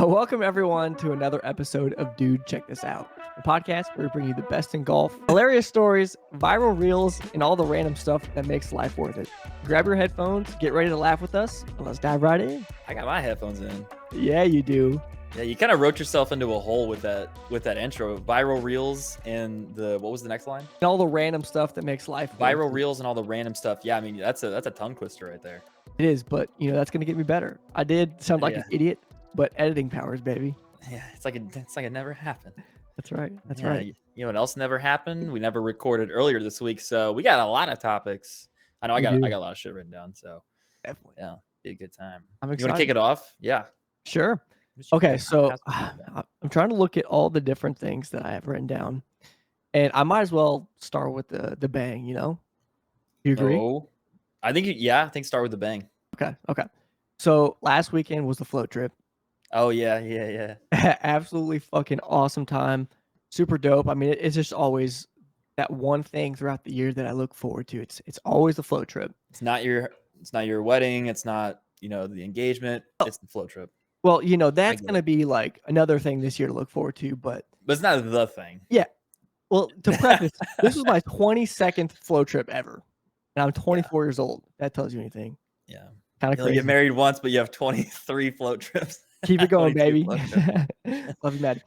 Welcome everyone to another episode of Dude Check This Out, the podcast where we bring you the best in golf, hilarious stories, viral reels, and all the random stuff that makes life worth it. Grab your headphones, get ready to laugh with us, and let's dive right in. I got my headphones in. Yeah, you do. Yeah, you kind of wrote yourself into a hole with that intro. Viral reels and what was the next line? And all the random stuff that makes life worth Viral it. reels and all the random stuff. Yeah, I mean that's a tongue twister right there. It is, but that's gonna get me better. I did sound like Yeah. an idiot, but editing powers, baby. Yeah, it's like it never happened. That's right. That's Yeah, right. You know what else never happened? We never recorded earlier this week, so we got a lot of topics. I know I got a lot of shit written down, so Definitely. yeah, be a good time. I'm You excited. want to kick it off? Yeah. Sure. Okay, so I'm trying to look at all the different things that I have written down, and I might as well start with the bang. You agree? Oh, I think start with the bang. Okay. So last weekend was the float trip. Oh yeah. Absolutely fucking awesome time. Super dope. I mean, it's just always that one thing throughout the year that I look forward to. It's always the float trip. It's not your wedding. It's not the engagement. It's the float trip. Well, that's gonna be like another thing this year to look forward to, but it's not the thing. Yeah. Well, to preface, this was my 22nd float trip ever, and I'm 24 years old. That tells you anything. Yeah. Kind of You crazy. get married once, but you have 23 float trips. Keep it going, baby. Love you, man.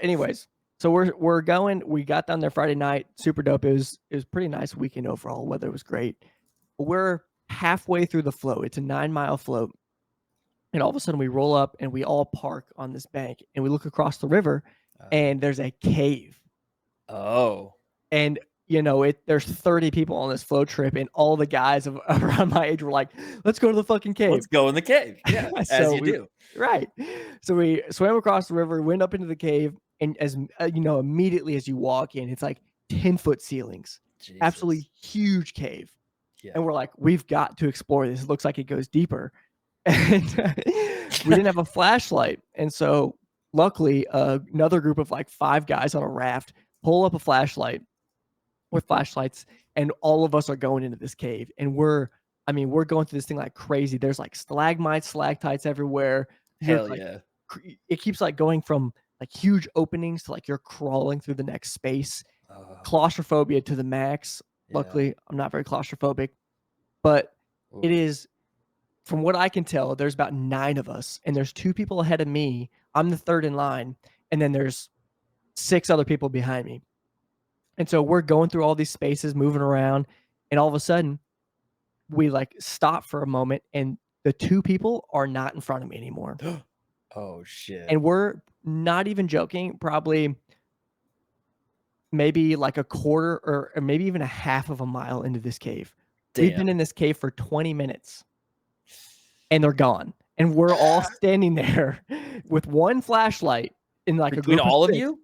Anyways, so we're going. We got down there Friday night. Super dope. It was pretty nice weekend overall. Weather was great. We're halfway through the float. It's a 9-mile float. And all of a sudden we roll up and we all park on this bank and we look across the river and there's a cave. Oh. And there's 30 people on this float trip and all the guys around my age were like, let's go to the fucking cave. Let's go in the cave. Yeah, as you do. Right. So we swam across the river, went up into the cave, and as immediately as you walk in, it's like 10-foot ceilings. Jesus. Absolutely huge cave. Yeah. And we're like, we've got to explore this. It looks like it goes deeper. And we didn't have a flashlight. And so luckily, another group of like 5 guys on a raft pull up a flashlight with flashlights, and all of us are going into this cave. And we're going through this thing like crazy. There's like stalagmites, stalactites everywhere. Hell yeah. It keeps like going from like huge openings to like you're crawling through the next space. Claustrophobia to the max. Yeah. Luckily, I'm not very claustrophobic, but it is, from what I can tell, there's about 9 of us, and there's 2 people ahead of me. I'm the third in line, and then there's 6 other people behind me. And so we're going through all these spaces, moving around, and all of a sudden, we like stop for a moment, and the 2 people are not in front of me anymore. Oh shit! And we're not even joking. Probably, maybe like a quarter or maybe even a half of a mile into this cave. Damn. We've been in this cave for 20 minutes. And they're gone. And we're all standing there with one flashlight in like between all of you?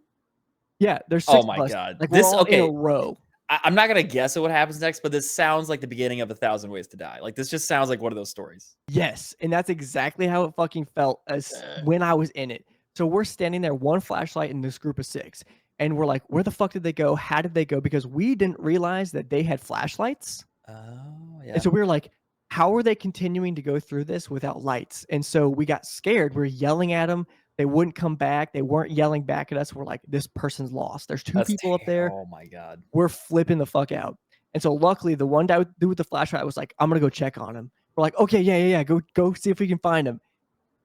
Yeah, there's 6 of us. Oh my god. Like we're all in a row. I'm not gonna guess at what happens next, but this sounds like the beginning of 1,000 Ways to Die. Like this just sounds like one of those stories. Yes, and that's exactly how it fucking felt as when I was in it. So we're standing there, one flashlight in this group of 6, and we're like, where the fuck did they go? How did they go? Because we didn't realize that they had flashlights. Oh yeah. And so we were like, how are they continuing to go through this without lights? And so we got scared. We were yelling at them. They wouldn't come back. They weren't yelling back at us. We're like, this person's lost. There's 2 people up there. Oh my god. We're flipping the fuck out. And so luckily, the one dude with the flashlight was like, I'm gonna go check on him. We're like, okay, yeah. Go see if we can find him.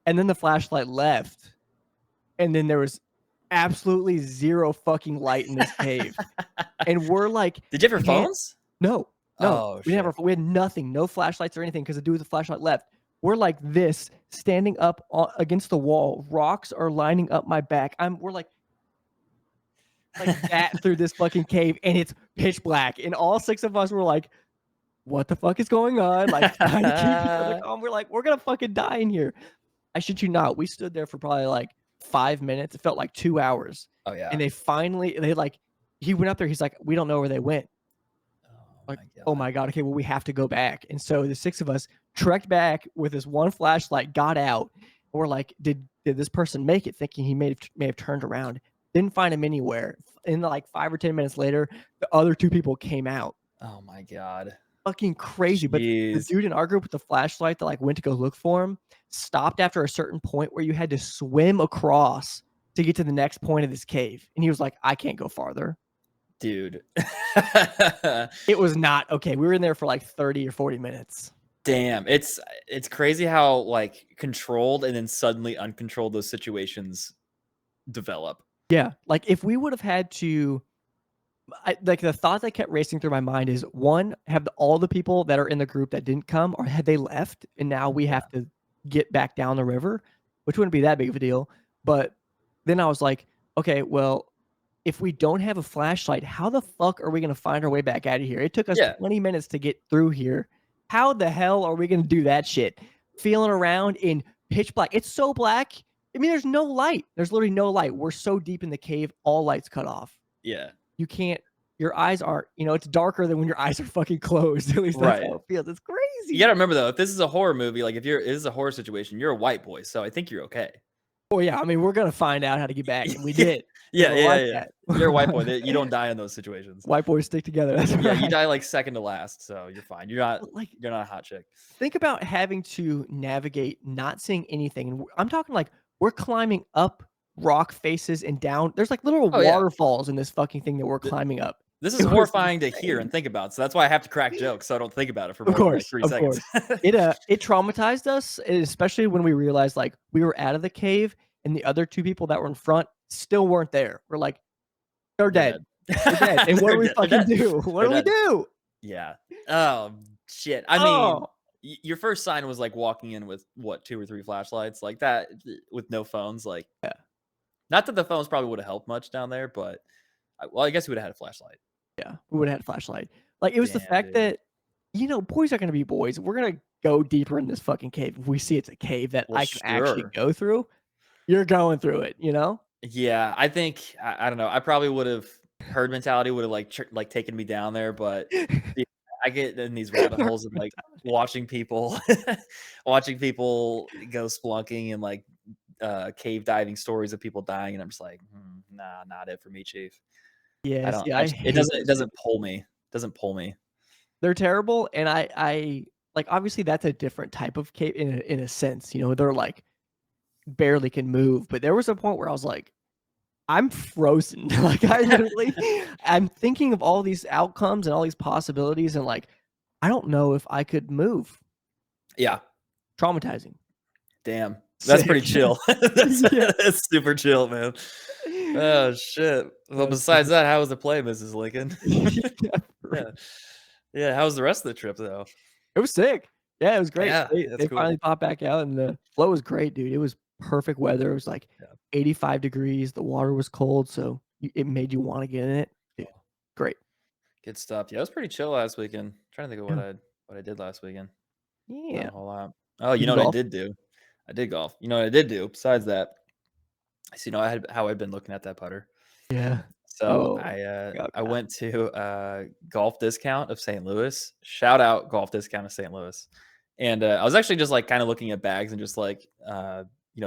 And then the flashlight left. And then there was absolutely 0 fucking light in this cave. And we're like, did you have your phones? No. We had nothing, no flashlights or anything, because the dude with the flashlight left. We're like this, standing up against the wall. Rocks are lining up my back. We're like that through this fucking cave, and it's pitch black. And all 6 of us were like, "What the fuck is going on?" Like trying to keep each other calm. We're like, "We're gonna fucking die in here." I shit you not. We stood there for probably like 5 minutes. It felt like 2 hours. Oh yeah. And he went up there. He's like, "We don't know where they went." Like, oh my god, okay, well, we have to go back. And so the 6 of us trekked back with this one flashlight, got out. And we're like, did this person make it? Thinking he may have turned around. Didn't find him anywhere. In like 5 or 10 minutes later, the other 2 people came out. Oh my god. fucking crazy. But the Jeez. dude in our group with the flashlight that, like, went to go look for him, stopped after a certain point where you had to swim across to get to the next point of this cave, and he was like, "I can't go farther." Dude. It was not okay. We were in there for, like, 30 or 40 minutes. Damn, it's crazy how, like, controlled and then suddenly uncontrolled those situations develop. Yeah, like, if we would've had to like, the thought that kept racing through my mind is, 1, have all the people that are in the group that didn't come, or had they left, and now we Yeah. have to get back down the river, which wouldn't be that big of a deal, but then I was like, "Okay, well, if we don't have a flashlight, how the fuck are we gonna find our way back outta here? It took us Yeah. 20 minutes to get through here. How the hell are we gonna do that shit? Feeling around in pitch black." It's so black. I mean, there's no light. There's literally no light. We're so deep in the cave, all lights cut off. Yeah. You can't your eyes aren't it's darker than when your eyes are fucking closed. At least that's Right. how it feels. It's You crazy. gotta remember, though, if this is a horror movie, like, if it is a horror situation, you're a white boy, so I think you're okay. Oh, yeah, I mean, we're gonna find out how to get back, and we did, 'cause Yeah, we're yeah, like yeah. that. You're a white boy, you don't die in those situations. White boys stick together, that's Yeah, you right. die, like, second to last, so you're fine. But, like, You're not a hot chick. think about having to navigate not seeing anything, and I'm talking, like, we're climbing up rock faces and down there's, like, literal Oh, yeah. waterfalls in this fucking thing that we're Th climbing up. This is It was horrifying to hear and insane. think about, so that's why I have to crack jokes so I don't think about it for more than, like, 3 Of seconds. course. It traumatized us, especially when we realized, like, we were out of the cave, and the other 2 people that were in front still weren't there. We're like, "They're They're dead. dead. They're dead, and what do They're we dead, they're fucking dead. do? What They're do we dead. do?" Yeah. Oh, shit. I mean, Oh. your first sign was, like, walking in with, what, 2 or 3 flashlights? Like, that with no phones, like Yeah, not that the phones probably would've helped much down there, but I guess we would've had a flashlight. yeah, we would've had a flashlight. Like, it was the Damn, fact dude. that, boys are gonna be boys. We're gonna go deeper in this fucking cave. If we see it's a cave that Well, I can actually sure. go through, you're going through it, you know? Yeah, I think I don't know, I probably would've herd mentality would've, like, taken me down there, but yeah, I get in these rabbit holes of, like, watching people watching people go splunking and, like, cave diving stories of people dying, and I'm just like, nah, not it for me, chief." I Yeah, don't see, I I just it hate doesn't it those doesn't things. pull me. Doesn't pull me. They're terrible, and I like, obviously, that's a different type of cave in a sense, they're, like, barely can move, but there was a point where I was like, "I'm frozen." Like, I'm thinking of all these outcomes and all these possibilities, and, like, I don't know if I could move. Yeah. Traumatizing. Damn. That's pretty Sick. chill. Yeah. That's super chill, man. Oh, shit. Well, That's besides that, how was the play, Mrs. Lincoln? Yeah, for real. Yeah. Yeah, how was the rest of the trip, though? It was sick. Yeah, it was great. Yeah, that's They cool. finally popped back out, and the flow was great, dude. It was perfect weather. It was, like, Yeah. 85 degrees. The water was cold, so it made you wanna get in it. Dude, Oh, great. good stuff. Yeah, it was pretty chill last weekend. Trying to think of Yeah. what I did last weekend. Not Yeah. a whole lot. Oh, you Did know you what I golf? did do? I did golf. You know what I did do besides that? So, how I've been looking at that putter. Yeah. So Oh, oh I god. went to Golf Discount of St. Louis. Shout out Golf Discount of St. Louis. And I was actually just like kind of looking at bags and just like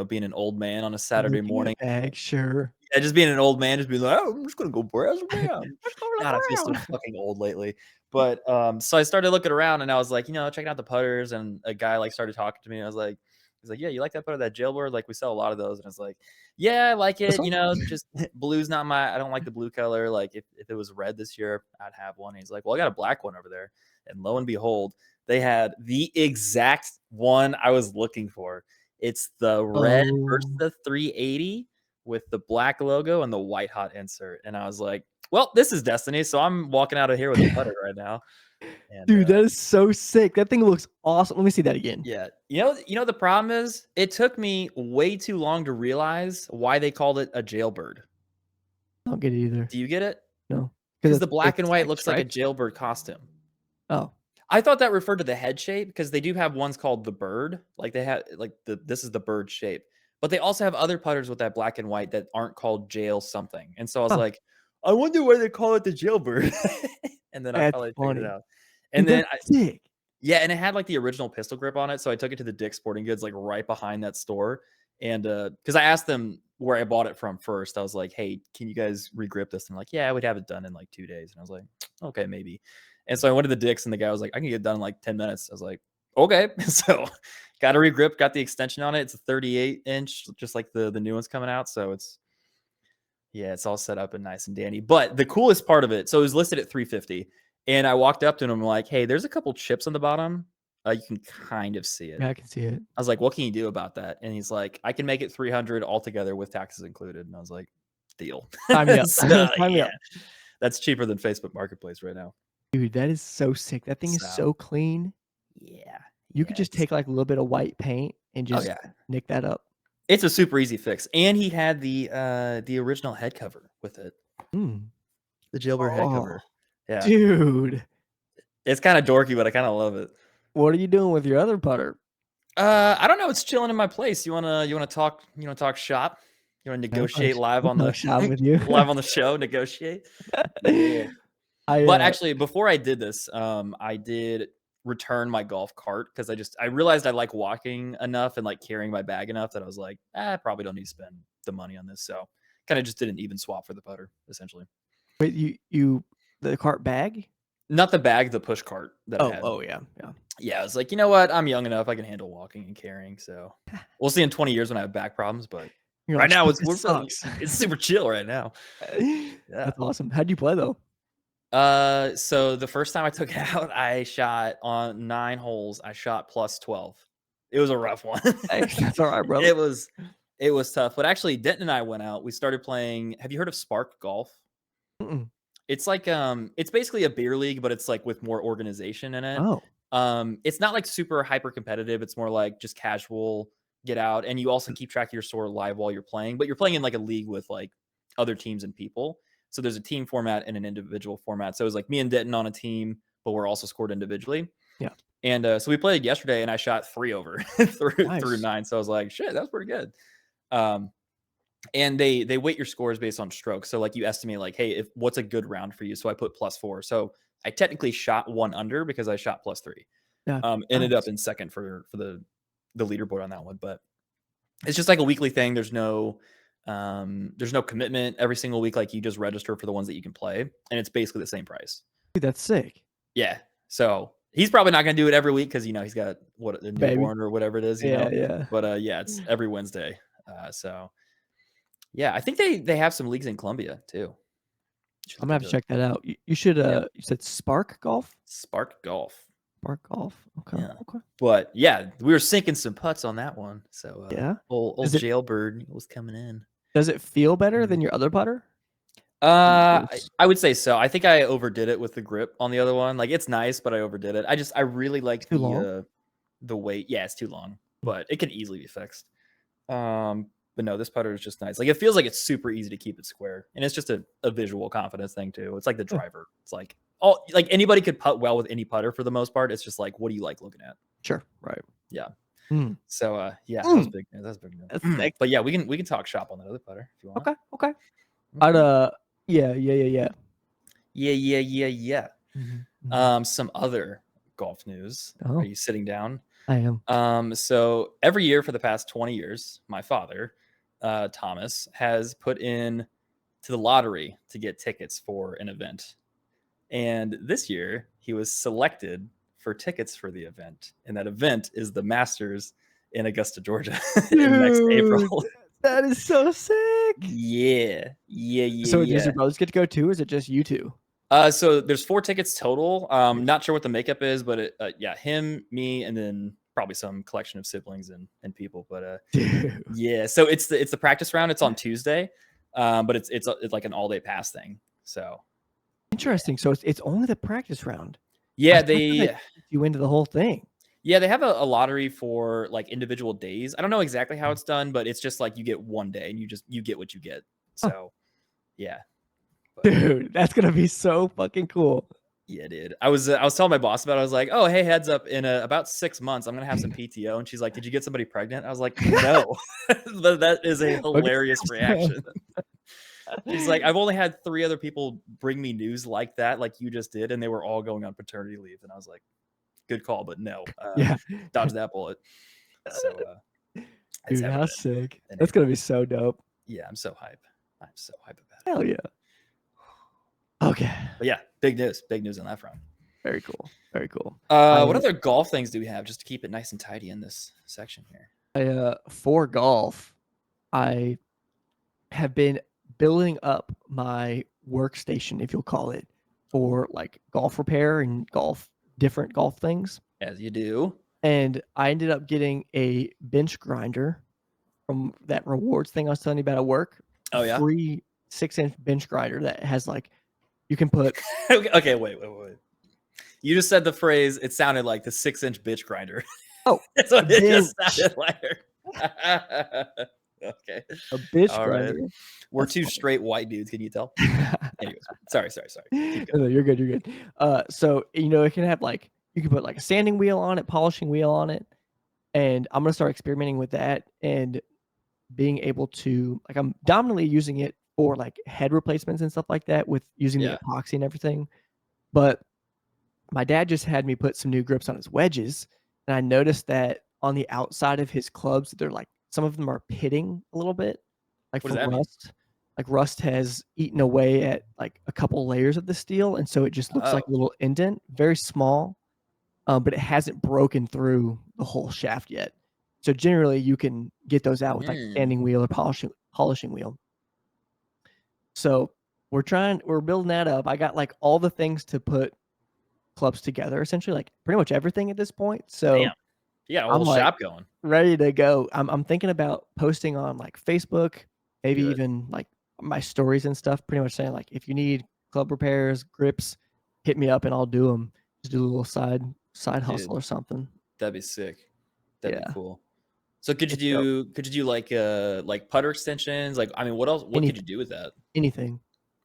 being an old man on a Saturday Looking morning. at bags, sure. Yeah, just being an old man, just being like, oh, I'm just gonna go browse around. Let's go look God, I feel so around. fucking old lately. But so I started looking around and I was like, checking out the putters, and a guy like started talking to me. And I was like, he's like, yeah, you like that putter, that jailbird? Like we sell a lot of those. And I was like, yeah, I like This it. one? Just blue's not I don't like the blue color. Like if it was red this year, I'd have one. And he's like, well, I got a black one over there. And lo and behold, they had the exact one I was looking for. It's the red Oh. Versa 380 with the black logo and the white hot insert. And I was like, well, this is destiny. So I'm walking out of here with a putter right now. And Dude, that is so sick. That thing looks awesome. Let me see that again. yeah, the problem is it took me way too long to realize why they called it a jailbird. I don't get it either. Do you get it? No, Because because the black and it's, white like, looks like a striped? jailbird costume. Oh. I thought that referred to the head shape because they do have ones called the bird. Like they have like this is the bird shape. But they also have other putters with that black and white that aren't called jail something. And so I was Huh. like, I wonder why they call it the jailbird. And then I That's finally figured it funny. out. And Dude, then that's sick. yeah, and it had like the original pistol grip on it. So I took it to the Dick's Sporting Goods, like right behind that store. And because I asked them where I bought it from first, I was like, hey, can you guys regrip this? And like, yeah, we'd have it done in like 2 days. And I was like, okay, maybe. And so I went to the Dick's, and the guy was like, "I can get it done in like 10 minutes." I was like, "Okay." So got a regrip, got the extension on it. It's a 38-inch, just like the new one's coming out. So it's all set up and nice and dandy. But the coolest part of it, so it was listed at 350, and I walked up to him and I'm like, "Hey, there's a couple chips on the bottom. You can kind of see it." Yeah, I can see it. I was like, "What can you do about that?" And he's like, "I can make it 300 altogether with taxes included." And I was like, "Deal." Sign me up. So, Sign me yeah, up. that's cheaper than Facebook Marketplace right now. Dude, that is so sick. That thing is So, so clean. yeah, You could just it's take like a little bit of white paint and oh just yeah, nick that up. it's a super easy fix. And he had the original head cover with it, Mm. the jailbird head Oh, cover. Yeah, dude. it's kind of dorky, but I kind of love it. What are you doing with your other putter? I don't know. It's chilling in my place. You wanna talk? You wanna talk shop? You wanna negotiate live I'll on play the shop with you. live on the show? Negotiate? Yeah. I But actually, before I did this, I did return my golf cart because I realized I like walking enough and like carrying my bag enough that I was like, I probably don't need to spend the money on this. So kind of just did an even swap for the putter, essentially. wait, you the cart bag? Not the bag, the push cart that I had. Oh yeah, yeah. Yeah, I was like, you know what? I'm young enough. I can handle walking and carrying. So we'll see in 20 years when I have back problems. But You're right like, now, "Shit, this sucks." it's super chill right now. Yeah. That's awesome. How'd you play though? So the first time I took it out, I shot on 9 holes. I shot plus 12. It was a rough one. Hey, that's all right, brother. It was tough. But actually, Denton and I went out. We started playing. Have you heard of Spark Golf? Mm-mm. It's like it's basically a beer league, but it's like with more organization in it. Oh, It's not like super hyper competitive. It's more like just casual, get out, and you also keep track of your score live while you're playing. But you're playing in like a league with like other teams and people. So there's a team format and an individual format. So it was like me and Denton on a team, but we're also scored individually. yeah. And so we played yesterday, and I shot 3 over through Nice. 9. So I was like, shit, that was pretty good. And they weight your scores based on strokes. So like you estimate like, hey, if what's a good round for you? So I put +4. So I technically shot 1 under because I shot +3. Yeah. Ended up Nice. in second for the leaderboard on that one. But it's just like a weekly thing. There's no commitment every single week. Like you just register for the ones that you can play, and it's basically the same price. Dude, that's sick. Yeah. So he's probably not going to do it every week because he's got a Baby. newborn or whatever it is, Yeah, yeah. But yeah, it's every Wednesday. So yeah, I think they have some leagues in Columbia too. I'm gonna have to check that out. You should Yeah. you said Spark Golf? Spark Golf. Spark Golf. Okay. Yeah. Okay. But yeah, we were sinking some putts on that one. So Yeah. old jailbird was coming in. Does it feel better than your other putter? I would say so. I think I overdid it with the grip on the other one. Like it's nice, but I overdid it. I really like Too long? the weight. Yeah, it's too long, but it can easily be fixed. But no, this putter is just nice. Like it feels like it's super easy to keep it square, and it's just a visual confidence thing too. It's like the driver. It's like anybody could putt well with any putter for the most part. It's just like, what do you like looking at? Sure. Right. Yeah. Mm. So yeah, that was big news. That's big news. That's But yeah, we can talk shop on that other putter if you want. Okay. Okay. Okay. Yeah. Yeah. Mhm. Some other golf news. Oh, Are you sitting down? I am. So every year for the past 20 years, my father, Thomas, has put in to the lottery to get tickets for an event. And this year he was selected for tickets for the event. And that event is the Masters in Augusta, Georgia in next April. That is so sick. Yeah. So does your brothers get to go too? Or is it just you two? So there's 4 tickets total. Not sure what the makeup is, but yeah, him, me, and then probably some collection of siblings and people. But Dude. yeah, so it's the practice round. It's on Tuesday, but it's like an all day pass thing. So Interesting. So it's only the practice round. yeah, I thought they you into the whole thing. yeah, they have a lottery for like individual days. I don't know exactly how it's done, but it's just like you get one day and you get what you get. So yeah. Dude, that's gonna be so fucking cool. Yeah, dude. I was telling my boss about it. I was like, "Oh, hey, heads up! In about 6 months, I'm gonna have some PTO." And she's like, "Did you get somebody pregnant?" I was like, "No." But that is a hilarious reaction. She's like, "I've only had 3 other people bring me news like that, like you just did, and they were all going on paternity leave." And I was like, "Good call, but no, Yeah. dodge that bullet." So, Dude, how sick! That's gonna be so dope. Yeah, I'm so hype. I'm so hype about it. Hell yeah. Okay. But yeah, big news on that front. Very cool. Very cool. What other golf things do we have just to keep it nice and tidy in this section here? For golf, I have been building up my workstation, if you'll call it, for like golf repair and different golf things. As you do. And I ended up getting a bench grinder from that rewards thing I was telling you about at work. Oh, yeah? Free 6-inch bench grinder that has like, you can put. Okay, wait. You just said the phrase, it sounded like the 6-inch bitch grinder. Oh, That's what it just sounded like. Okay. A bitch All right. grinder. We're two straight white dudes. Can you tell? Anyways, sorry. No, you're good. So, it can have like, you can put like a sanding wheel on it, polishing wheel on it. And I'm going to start experimenting with that and being able to, like, I'm dominantly using it for like head replacements and stuff like that with using the epoxy and everything. But my dad just had me put some new grips on his wedges. And I noticed that on the outside of his clubs, they're like, some of them are pitting a little bit, like What does from that mean? rust. Like rust has eaten away at like a couple layers of the steel. And so it just looks like a little indent, very small, but it hasn't broken through the whole shaft yet. So generally you can get those out with like a sanding wheel or polishing wheel. So we're building that up. I got like all the things to put clubs together, essentially like pretty much everything at this point. So damn. You got a whole shop going. Ready to go. I'm thinking about posting on like Facebook, maybe Good. even like my stories and stuff, pretty much saying like, if you need club repairs, grips, hit me up and I'll do them. Just do a little side hustle or something. That'd be sick. That'd be cool. So could you do like putter extensions? Like, I mean, what else? What could you do with that? Anything.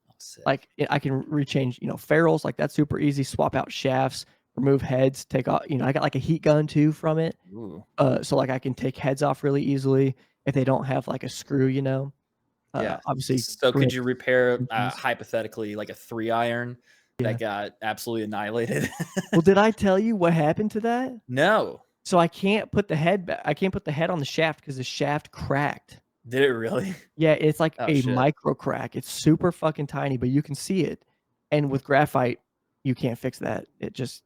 Oh, sick. Like I can rechange, ferrules, like that's super easy. Swap out shafts, remove heads, take off. I got like a heat gun too from it. Ooh. So like I can take heads off really easily if they don't have like a screw. Yeah. Obviously. So could you repair hypothetically like a 3-iron that got absolutely annihilated? Well, did I tell you what happened to that? No. So I can't put the head back. I can't put the head on the shaft because the shaft cracked. Did it really? Yeah, it's like a micro crack. It's super fucking tiny, but you can see it. And with graphite, you can't fix that.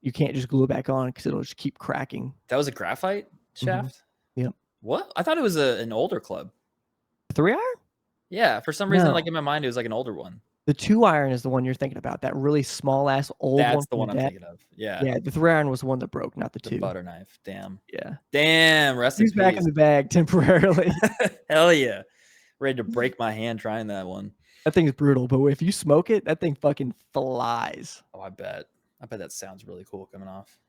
You can't just glue it back on because it'll just keep cracking. That was a graphite shaft? Yep. What? I thought it was an older club. 3-iron? Yeah, for some reason, like in my mind, it was like an older one. The 2-iron is the one you're thinking about. That really small ass old one. That's the one I'm thinking of. Yeah. Yeah, the 3-iron was the one that broke, not the 2. The butter knife. Damn. Yeah. Damn. Rest in peace. He's back in the bag temporarily. Hell yeah. Ready to break my hand trying that one. That thing is brutal, but if you smoke it, that thing fucking flies. Oh, I bet that sounds really cool coming off.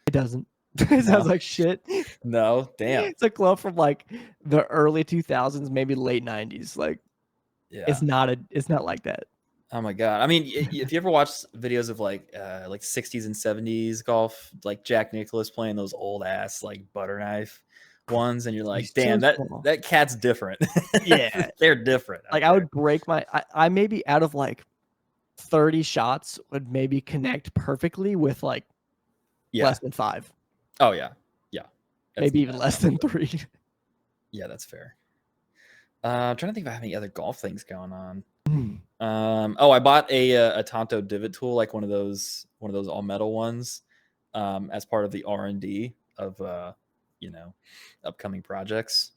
It doesn't. It sounds like shit. No, damn. It's a club from like the early 2000s, maybe late 90s. Like, yeah, it's not like that. Oh my god! I mean, if you ever watch videos of like 60s and 70s golf, like Jack Nicklaus playing those old ass like butter knife ones, and you're like, damn, that cat's different. Yeah, they're different. Like I would break I maybe out of like 30 shots would maybe connect perfectly with like less than 5. Oh yeah. Maybe even less than 3. Yeah, that's fair. I'm trying to think if I have any other golf things going on. I bought a Tonto divot tool, like one of those all metal ones, as part of the R&D of upcoming projects.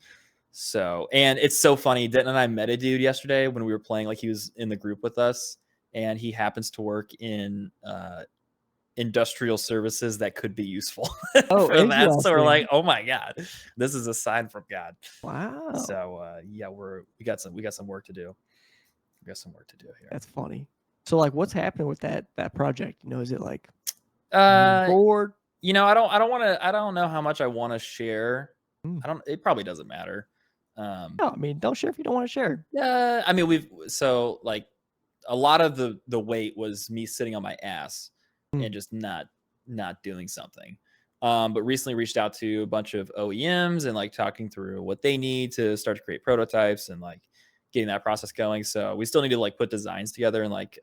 So, and it's so funny. Denton and I met a dude yesterday when we were playing. Like, he was in the group with us, and he happens to work in industrial services that could be useful for that. So we're like, oh my god, this is a sign from God. Wow. So we got some work to do. We got some work to do here. That's funny. So like, what's happening with that project? Is it like forward? I don't know how much I want to share. It probably doesn't matter. No, I mean, don't share if you don't want to share. Yeah, I mean, like a lot of the weight was me sitting on my ass and just not doing something. But recently reached out to a bunch of OEMs and like talking through what they need to start to create prototypes and like getting that process going. So we still need to like put designs together and like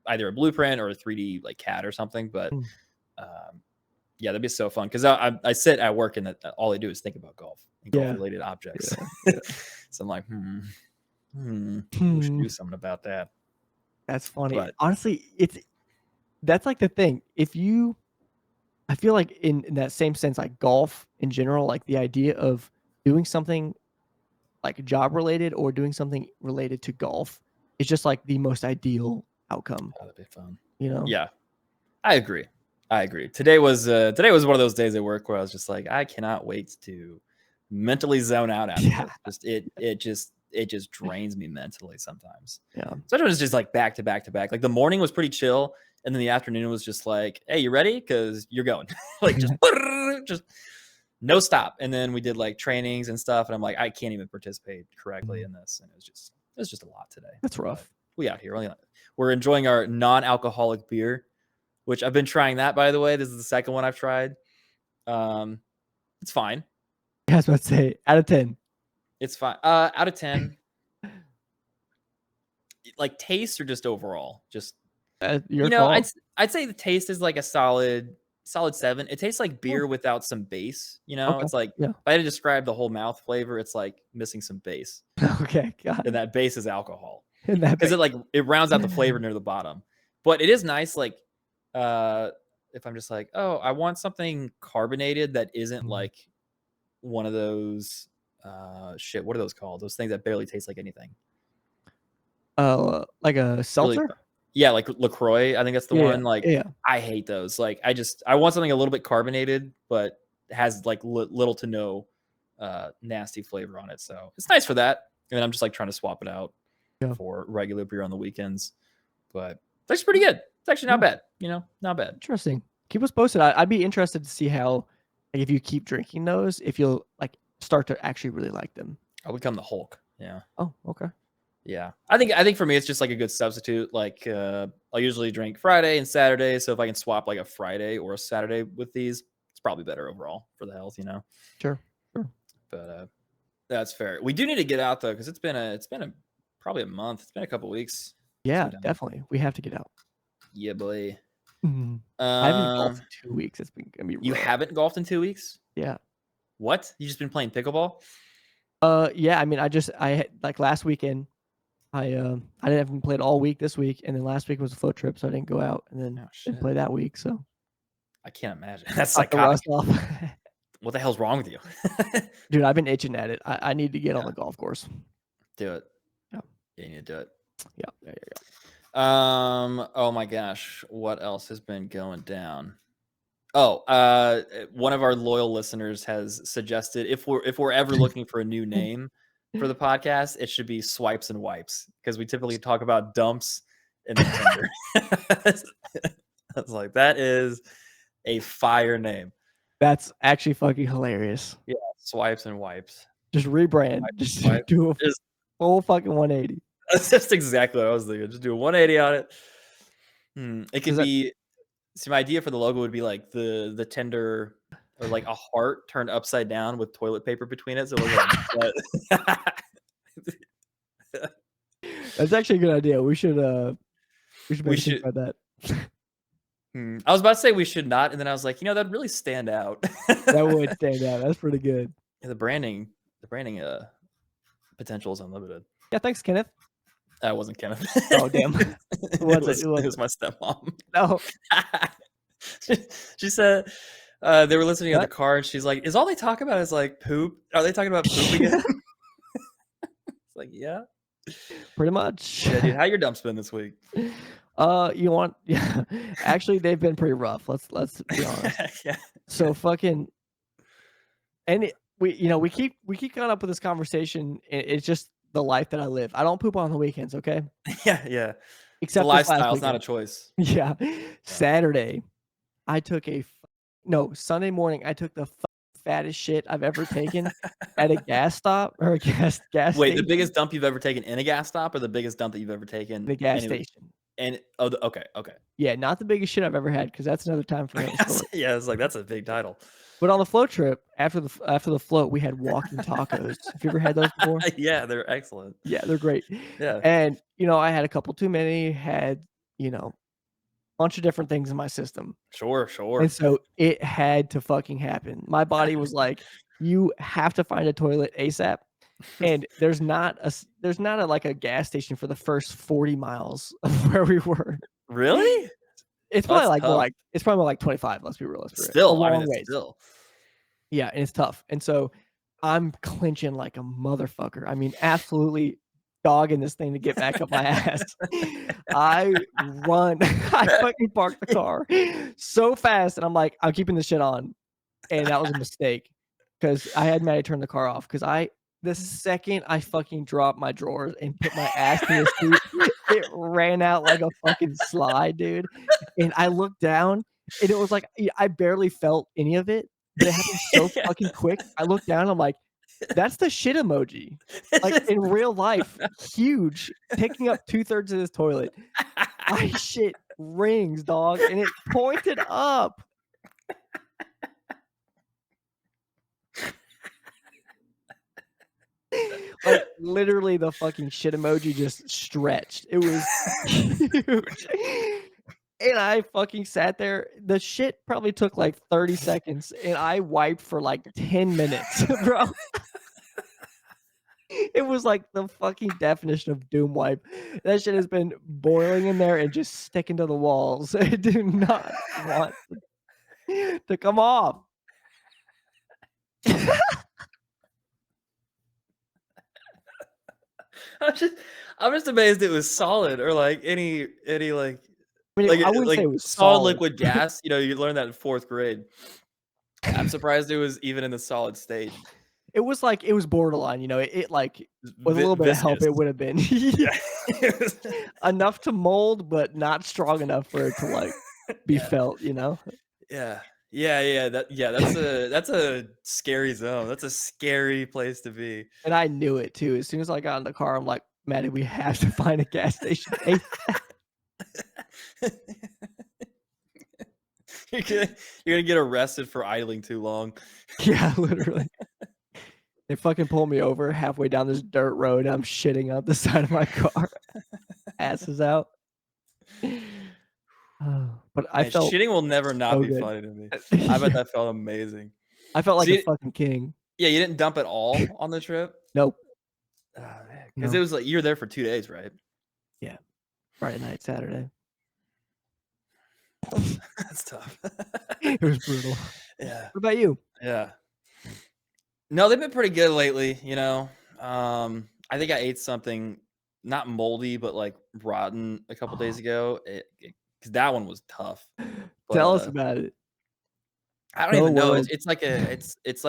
either a blueprint or a 3D like CAD or something. But yeah, that'd be so fun because I sit at work and all I do is think about golf and golf related objects. Yeah. So I'm like, we should do something about that. That's funny. But honestly, it's that's like the thing. I feel like in that same sense, like golf in general, like the idea of doing something like job related or doing something related to golf is just like the most ideal outcome. Oh, that'd be fun. You know? Yeah, I agree. Today was one of those days at work where I was just like, I cannot wait to mentally zone out after Yeah. this. It just drains me mentally sometimes. Yeah. Especially when it's just like back to back to back. Like the morning was pretty chill, and then the afternoon was just like, hey, you ready? Because you're going. Like just no stop. And then we did like trainings and stuff, and I'm like, I can't even participate correctly in this, and it was just a lot today. That's rough. But we out here. We're enjoying our non-alcoholic beer, which I've been trying that, by the way. This is the second one I've tried. It's fine. Yeah, I was about to say, out of 10. It's fine. Out of 10. Like taste or just overall? Just your fault. I'd say the taste is like a solid 7. It tastes like beer without some base. Okay. It's like if I had to describe the whole mouth flavor, it's like missing some base. Okay, got it. And that base is alcohol. Because it rounds out the flavor near the bottom. But it is nice, like if I'm just like, oh, I want something carbonated that isn't like one of those what are those called? Those things that barely taste like anything. Like a seltzer? Really, yeah, like LaCroix. I think that's the one. Like, yeah. I hate those. Like, I want something a little bit carbonated, but has like little to no nasty flavor on it. So it's nice for that. And I'm just like trying to swap it out for regular beer on the weekends. But that's pretty good. It's actually not bad. Not bad. Interesting. Keep us posted. I'd be interested to see how, like, if you keep drinking those, if you'll like start to actually really like them. I'll become the Hulk. Yeah. Oh, okay. Yeah. I think for me, it's just like a good substitute. Like I'll usually drink Friday and Saturday. So if I can swap like a Friday or a Saturday with these, it's probably better overall for the health, Sure. But that's fair. We do need to get out though, because it's been probably a month. It's been a couple weeks. Yeah, definitely. We have to get out. Yeah, boy. I haven't golfed in 2 weeks. It's been gonna be rough. You haven't golfed in 2 weeks? Yeah. What? You just been playing pickleball? Yeah. I mean, I like last weekend. I haven't played all week this week, and then last week was a float trip, so I didn't go out, and then didn't play that week. So I can't imagine. That's psychotic. What the hell's wrong with you? Dude, I've been itching at it. I need to get on the golf course. Do it. Yeah. You need to do it. Yeah. Oh my gosh. What else has been going down? Oh, one of our loyal listeners has suggested if we're ever looking for a new name for the podcast, it should be Swipes and Wipes, because we typically talk about dumps and Tinder. I was like, that is a fire name. That's actually fucking hilarious. Yeah, Swipes and Wipes. Just rebrand. Just do a full fucking 180. That's just exactly what I was thinking. Just do a 180 on it. It could be. See, my idea for the logo would be like the Tinder, or like a heart turned upside down with toilet paper between it. So it was like, that's actually a good idea. We should think about that. I was about to say we should not, and then I was like, that'd really stand out. That would stand out. That's pretty good. Yeah, the branding potential is unlimited. Yeah, thanks, Kenneth. That wasn't Kenneth. Oh, damn. It was my stepmom. No. She said they were listening in the car, and she's like, is all they talk about is like poop? Are they talking about poop again? It's like, yeah. Pretty much. Yeah, dude. How your dumps been this week? Yeah. Actually, they've been pretty rough. Let's be honest. Yeah. So fucking, and we keep going up with this conversation. It's just the life that I live. I don't poop on the weekends, okay? Yeah. Except the lifestyle is not a choice. Yeah. Saturday, I took Sunday morning, I took the fattest shit I've ever taken at a gas stop or a gas Wait, station. the biggest dump you've ever taken in a gas stop, or the biggest dump that you've ever taken? The gas station. And okay. Yeah, not the biggest shit I've ever had, because that's another time for another story. Yeah, it's like that's a big title. But on the float trip, after the float, we had walking tacos. Have you ever had those before? Yeah, they're excellent. Yeah, they're great. Yeah. And I had a couple too many, had a bunch of different things in my system. Sure. And so it had to fucking happen. My body was like, you have to find a toilet ASAP. And there's not like a gas station for the first 40 miles of where we were. Really? It's Oh, that's probably like more tough. like it's probably more like 25. Let's be real. Let's be real. A Still, I mean, long it's ways. still. Yeah, and it's tough. And so I'm clinching like a motherfucker. I mean, absolutely dogging this thing to get back up my ass. I run. I fucking park the car so fast, and I'm like, I'm keeping this shit on, and that was a mistake because I had Maddie turn the car off because the second I fucking dropped my drawers and put my ass to the seat, it ran out like a fucking slide, dude. And I looked down, and it was like I barely felt any of it, but it happened so Yeah. fucking quick. I looked down, I'm like, "That's the shit emoji." It's Like, just in real life, huge, taking up 2/3 of this toilet. My shit rings, dog, and it pointed up. Like, literally, the fucking shit emoji just stretched. It was huge. And I fucking sat there. The shit probably took, like, 30 seconds, and I wiped for, like, 10 minutes, bro. It was like the fucking definition of doom wipe. That shit has been boiling in there and just sticking to the walls. I do not want to come off. I'm just I'm just amazed it was solid or like any I mean, I wouldn't say it was solid solid. liquid gas. You know, you learned that in 4th grade. I'm surprised it was even in the solid state. It was like it was borderline, like, with a little bit of help, Viscous. it would have been Yeah. It was enough to mold, but not strong enough for it to, like, be yeah. felt, you know? Yeah. That's a scary zone. That's a scary place to be. And I knew it too. As soon as I got in the car, I'm like, "Maddie, we have to find a gas station." You're gonna you're gonna get arrested for idling too long. Yeah, literally. They fucking pull me over halfway down this dirt road, and I'm shitting out the side of my car. Ass is out. But I Man, felt shitting will never not so be good. funny to me. I bet Yeah, that felt amazing. I felt So like a you fucking king. yeah, you didn't dump at all on the trip? Nope, Oh, man, 'cause it no. was like you were there for 2 days, right? Yeah, Friday night, Saturday. That's tough. It was brutal. Yeah, What about you? yeah. No, they've been pretty good lately, you know? I think I ate something not moldy, but, like, rotten a couple days ago. 'Cause that one was tough, but, Tell us about it. I don't The even know. world. It's like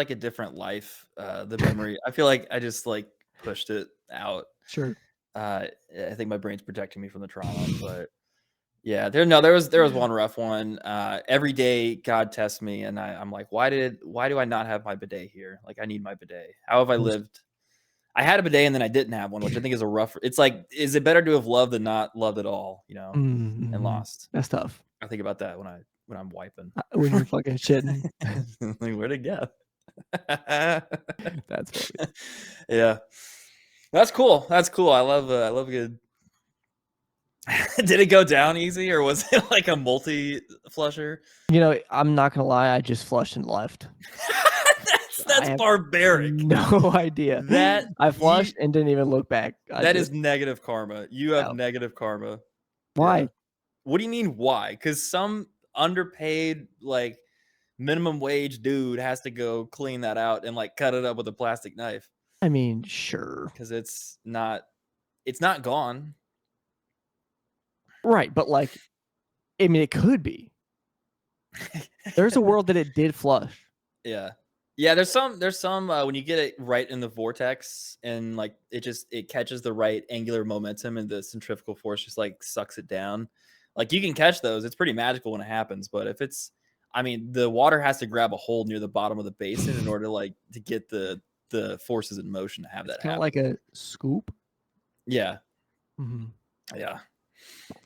a different life, the memory. I feel like I just, like, pushed it out. Sure. I think my brain's protecting me from the trauma, but yeah, there was one rough one. Every day God tests me and I'm like, why do I not have my bidet here? Like I need my bidet. How have I Those lived? I had a bidet and then I didn't have one, which I think is a rough it's like, is it better to have loved than not loved at all, you know, and mhm. lost? That's tough. I think about that when I'm wiping. When you're fucking shitting. Like, where'd it go? That's funny. Yeah. That's cool. That's cool. I love a good Did it go down easy or was it like a multi flusher? I'm not gonna lie, I just flushed and left. I That's have barbaric. no idea. That I you flushed and didn't even look back. I that just is negative karma. You have out. negative karma. Yeah. Why? What do you mean why? Because some underpaid, like, minimum wage dude has to go clean that out and, like, cut it up with a plastic knife I mean, sure. because it's not gone. Right, but, like, I mean, it could be. There's a world that it did flush. Yeah. Yeah, there's some, when you get it right in the vortex and, like, it catches the right angular momentum and the centrifugal force just, like, sucks it down. Like, you can catch those, it's pretty magical when it happens, but if it's I mean, the water has to grab a hold near the bottom of the basin in order to, like, to get the forces in motion to have It's that kinda like happen. a scoop. Yeah, Mhm. yeah.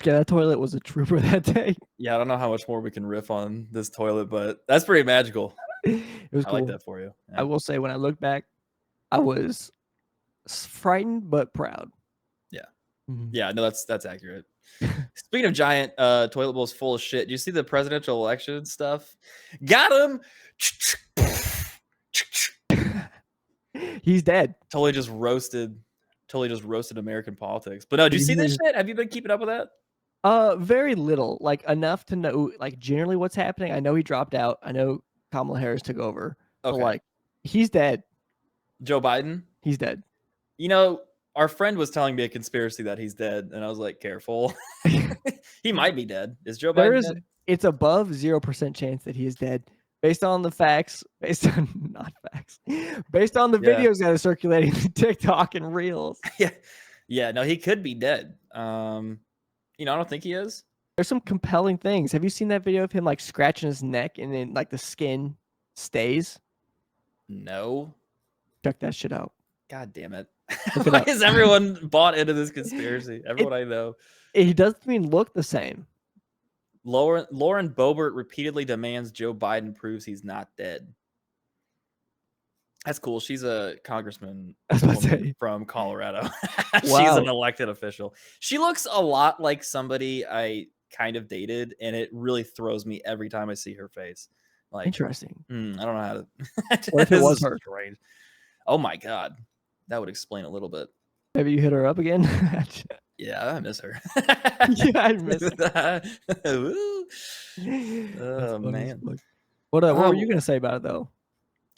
Yeah, that toilet was a trooper that day. Yeah, I don't know how much more we can riff on this toilet, but that's pretty magical. It was I like cool. that for you. I Yeah. will say when I look back, I was frightened but proud. Yeah. Mhm. Yeah, no, that's accurate. Speaking of giant toilet bowls full of shit, do you see the presidential election stuff? Got him. He's dead. Totally just roasted. Totally just roasted American politics. But no, did Did you you see hear this his shit? Have you been keeping up with that? Very little, like enough to know like generally what's happening. I know he dropped out. I know Kamala Harris took over, but Okay. like he's dead. Joe Biden? He's dead. You know, our friend was telling me a conspiracy that he's dead, and I was like, careful. He might be dead. Is Joe There Biden is dead? it's above 0% chance that he is dead based on the facts, based on not facts, based on the Yeah. videos that are circulating on TikTok and Reels. Yeah. Yeah, no, he could be dead. I don't think he is. There's some compelling things. Have you seen that video of him like scratching his neck and then like the skin stays? No. Check that shit out. God damn it. Look it Why up. is everyone bought into this conspiracy? It Everyone I know. he doesn't even look the same. Lauren Boebert repeatedly demands Joe Biden proves he's not dead. That's cool. She's a congressman I was about to woman say. from Colorado. She's Wow. an elected official. She looks a lot like somebody I kind of dated, and it really throws me every time I see her face. Like, Interesting. I don't know how to. What if it This was is her? strange. Oh my god, that would explain a little bit. Maybe you hit her up again? Yeah, I miss her. Yeah, I miss her. Woo. That's Oh funny as man. fuck. What were you Oh, gonna say about it though?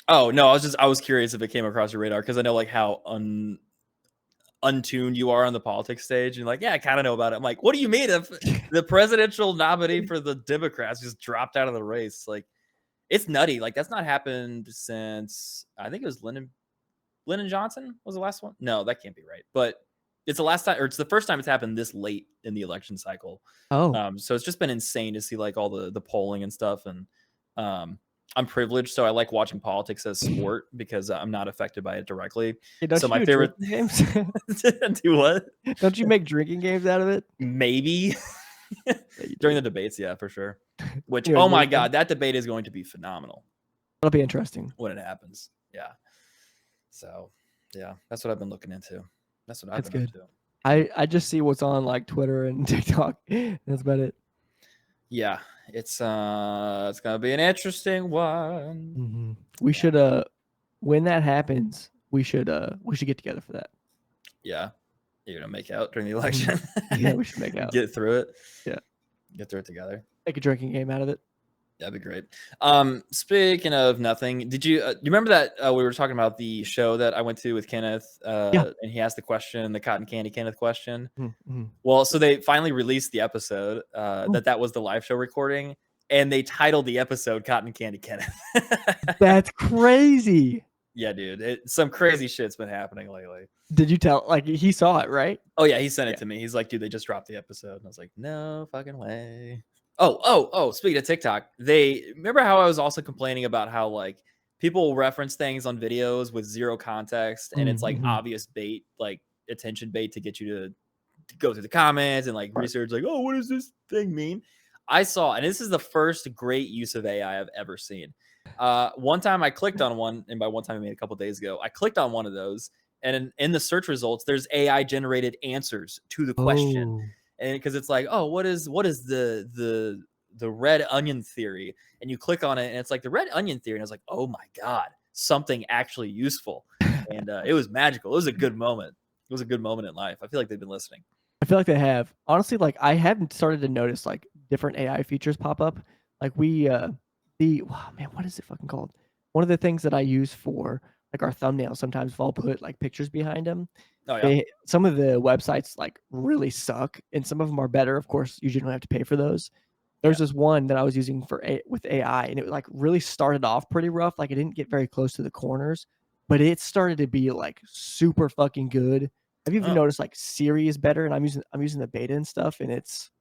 oh no, I was curious if it came across your radar because I know like how untuned you are on the politics stage. And like, yeah, I kind of know about it. I'm like, what do you mean if the presidential nominee for the Democrats just dropped out of the race? Like, it's nutty. Like, that's not happened since I think it was Lyndon Johnson was the last one. No, that can't be right. But it's the last time, or it's the first time it's happened this late in the election cycle. Oh, So it's just been insane to see like all the polling and stuff. And I'm privileged, so I like watching politics as sport because I'm not affected by it directly. hey, So don't my you do favorite drinking games? do what? Don't you make drinking games out of it? Maybe Yeah, you during do. the debates, yeah, for sure. Which, Anyways, oh what were my you saying? god, that debate is going to be phenomenal That'll be interesting. when it happens. Yeah. So, yeah, that's what I've been looking into. That's what I've That's been up good. to. I just see what's on like Twitter and TikTok. That's about it. Yeah, it's gonna be an interesting one. We Yeah, should when that happens, we should get together for that. yeah. You're gonna make out during the Mhm. election. Yeah, we should make out. Get through it. Yeah. Get through it together. Make a drinking game out of it. That'd be great. Speaking of nothing, did you you remember that we were talking about the show that I went to with Kenneth, Yeah. and he asked the question, the cotton candy Kenneth question? Mm-hmm. Well, so they finally released the episode Oh, that was the live show recording, and they titled the episode "Cotton Candy Kenneth." that's crazy. Yeah, dude, some crazy shit's been happening lately. Did you tell like he saw it, right? Oh yeah, he sent Yeah. it to me. He's like, dude, they just dropped the episode, and I was like, no fucking way. Oh. Speaking of TikTok, they remember how I was also complaining about how like people reference things on videos with zero context, and it's like Mm-hmm. obvious bait, like attention bait to get you to go through the comments and like Right. research, like, oh, what does this thing mean? I saw, and this is the first great use of AI I've ever seen. One time I clicked on one, and by one time I mean a couple days ago, I clicked on one of those, and in the search results, there's AI generated answers to the question, Oh. and because it's like, oh, what is the red onion theory? And you click on it, and it's like the red onion theory, and I was like, oh my god, something actually useful, and it was magical. It was a good moment. It was a good moment in life. I feel like they've been listening. I feel like they have. Honestly, like I haven't started to notice like different AI features pop up. Like oh, man, what is it fucking called? One of the things that I use for like our thumbnails sometimes if I'll put like pictures behind them. Oh yeah, Some of the websites like really suck and some of them are better. Of course, you generally have to pay for those. yeah. There's this one that I was using with AI and it like really started off pretty rough. Like it didn't get very close to the corners, but it started to be like super fucking good. Have you even Oh noticed like Siri is better and I'm using the beta and stuff and it's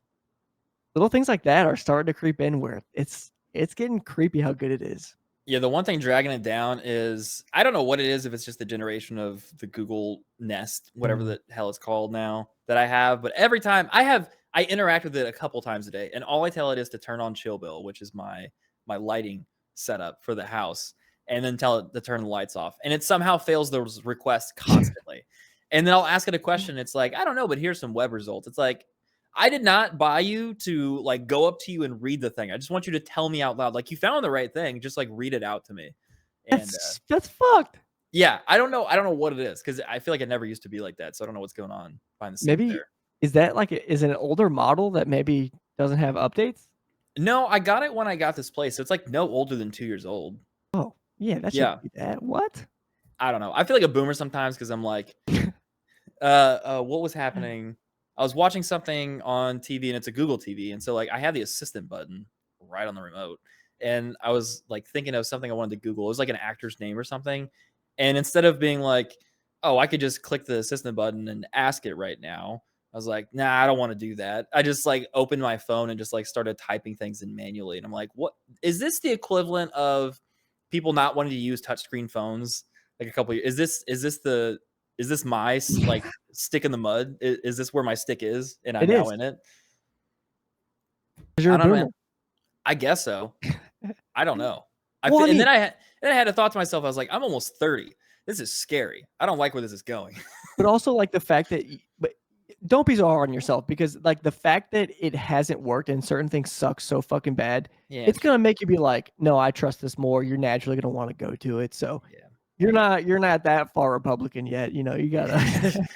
little things like that are starting to creep in where it's getting creepy how good it is. yeah. The one thing dragging it down is I don't know what it is. If it's just the generation of the Google Nest, whatever Mm. the hell it's called now that I have. But every time I interact with it a couple times a day, and all I tell it is to turn on Chill Bill, which is my lighting setup for the house, and then tell it to turn the lights off, and it somehow fails those requests constantly. And then I'll ask it a question. It's like, I don't know, but here's some web results. It's like, I did not buy you to like go up to you and read the thing. I just want you to tell me out loud. Like you found the right thing. Just like read it out to me. And That's fucked. yeah, I don't know what it is because I feel like it never used to be like that. So I don't know what's going on behind the scenes Maybe there. Is that like is it an older model that maybe doesn't have updates? No, I got it when I got this place. So it's like no older than 2 years old. Oh, yeah, that Yeah. shouldn't be that. What? I don't know. I feel like a boomer sometimes because I'm like, what was happening? I was watching something on TV and it's a Google TV. And so like I have the assistant button right on the remote. And I was like thinking of something I wanted to Google. It was like an actor's name or something. And instead of being like, oh, I could just click the assistant button and ask it right now, I was like, nah, I don't want to do that. I just like opened my phone and just like started typing things in manually. And I'm like, what is this the equivalent of people not wanting to use touchscreen phones like a couple of years? Is this my like stick in the mud? Is this where my stick is and I'm It now is, in it? 'cause you're I a don't know, boomer. man. I guess so. I don't know. Well, I And mean, then I had a thought to myself. I was like, I'm almost 30. This is scary. I don't like where this is going. but also, like, the fact that but don't be so hard on yourself because, like, the fact that it hasn't worked and certain things suck so fucking bad, Yeah, it's gonna make you be like, "No, I trust this more." You're naturally gonna wanna go to it, so yeah. you're not that far Republican yet, you gotta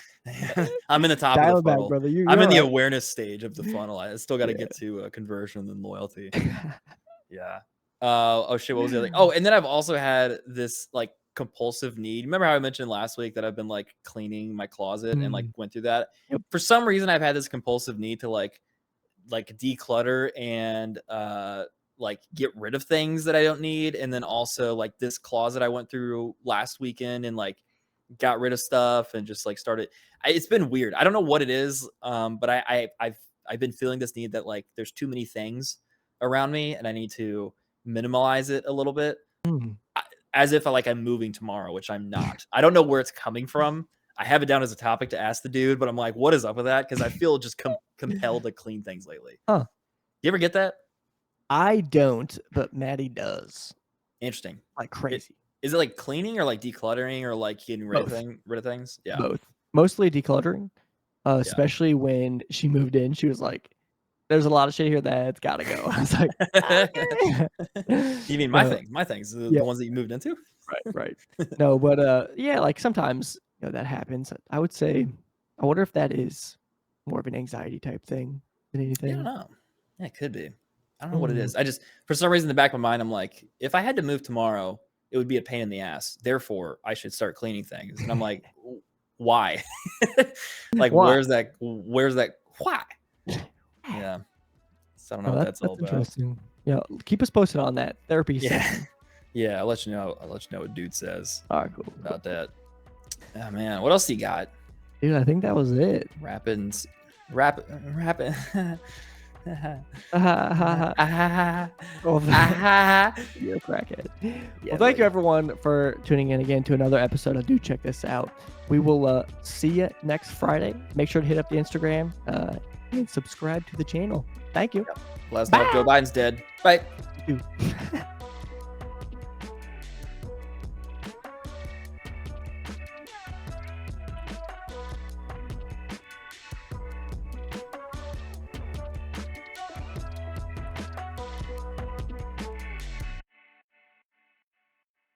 I'm in the top of the dial it back, funnel. brother. I'm You're in the alright. awareness stage of the funnel. I still got to Yeah. get to conversion and loyalty. Yeah. Oh shit. What was the other thing? Oh, and then I've also had this like compulsive need. Remember how I mentioned last week that I've been like cleaning my closet and like Mm. went through that? Yep. For some reason, I've had this compulsive need to like declutter and like get rid of things that I don't need. And then also like this closet I went through last weekend and like got rid of stuff and just like started. It's been weird. I don't know what it is, but I've been feeling this need that like there's too many things around me and I need to minimalize it a little bit, Mm. as if like I'm moving tomorrow, which I'm not. I don't know where it's coming from. I have it down as a topic to ask the dude, but I'm like, what is up with that? Because I feel just compelled to clean things lately. Huh. You ever get that? I don't, but Maddie does, Interesting. like It, crazy. is it like cleaning or like decluttering or like getting Both. rid of things? Yeah. Both. Mostly decluttering, Yeah. especially when she moved in, she was like, "There's a lot of shit here that's gotta go." I was like, "Okay." You mean my Uh, things? My things, yeah, the ones that you moved into? right, right. No, but, yeah, like, sometimes, that happens. I would say I wonder if that is more of an anxiety type thing than Yeah, I don't anything. know. Yeah, it could be. I don't know what it Mm. is. I just for some reason in the back of my mind, I'm like, if I had to move tomorrow, it would be a pain in the ass. Therefore, I should start cleaning things. And I'm like, why? Like, Why? where's that? Why? Yeah. So I don't know Oh, what that's that's all that's about. interesting. Yeah, keep us posted on that therapy Yeah. session. Yeah. I'll let you know. I'll let you know what dude says Alright, cool, cool. about that. Oh man. What else you got? Dude, I think that was it. Rapping. Oh, Ah, you're a crackhead. yeah, Well, thank you buddy. everyone for tuning in again to another episode of Do Check This Out. We will see you next Friday. Make sure to hit up the Instagram and subscribe to the channel. Thank you. Let us know if Joe Biden's dead. Bye. You too.